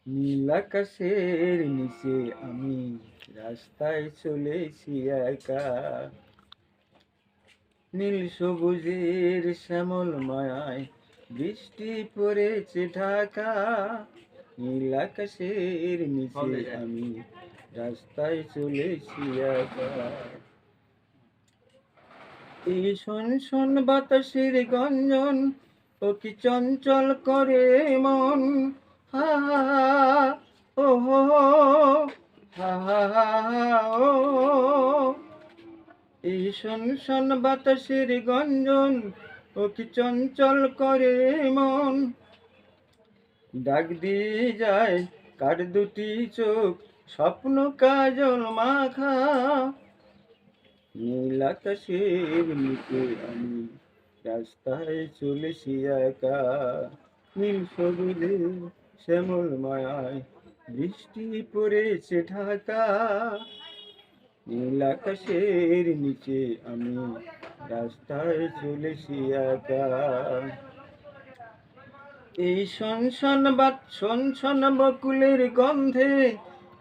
নীল আকাশের নিচে আমি রাস্তায় চলেছি একা। নীল সবুজের শ্যামল মায়ায় বৃষ্টি পড়েছে ঢাকা। নীল আকাশের নিচে আমি রাস্তায় চলেছি একা। এই শোন শোন বাতাসের গঞ্জন, ও কি চঞ্চল করে মন। হা হা হা, ও হো হো, হা হা হা হা, ও। এই শোন শোন বাতাসের গঞ্জন, ও কি চঞ্চল করে মন। ডাক দিয়ে যায় কার দুটি চোখ, স্বপ্ন কাজল মাখা। নীল আকাশের নিচে আমি রাস্তায় চলেছি একা। নীল সবুজে শ্যামল মায়ায় বৃষ্টি পড়েছে ঢাকা। নীল আকাশের নিচে আমি রাস্তায় চলেছি একা। এই শন বকুলের গন্ধে,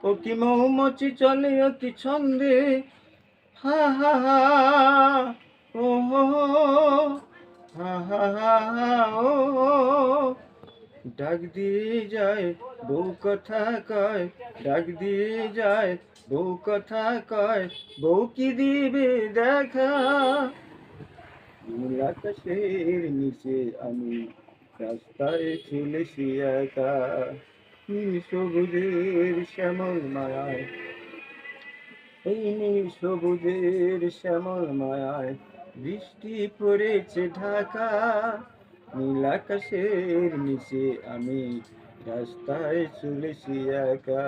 ও কি মৌমাছি চলে অতি ছন্দে। হা হা হা, ও হো হো, হা হা হা হা, ও। ডাক দিয়ে যায় বউ কথা কয়, ডাক দিয়ে যায় বউ কথা কয়, বউ কি দিবে দেখা। নীল আকাশের নিচে আমি রাস্তায় চলেছি একা। নীল সবুজের শ্যামল মায়ায়, এই নীল সবুজের শ্যামল মায়ায় বৃষ্টি পড়েছে ঢাকা। নীল আকাশের নিচে আমি রাস্তায় চলেছি একা।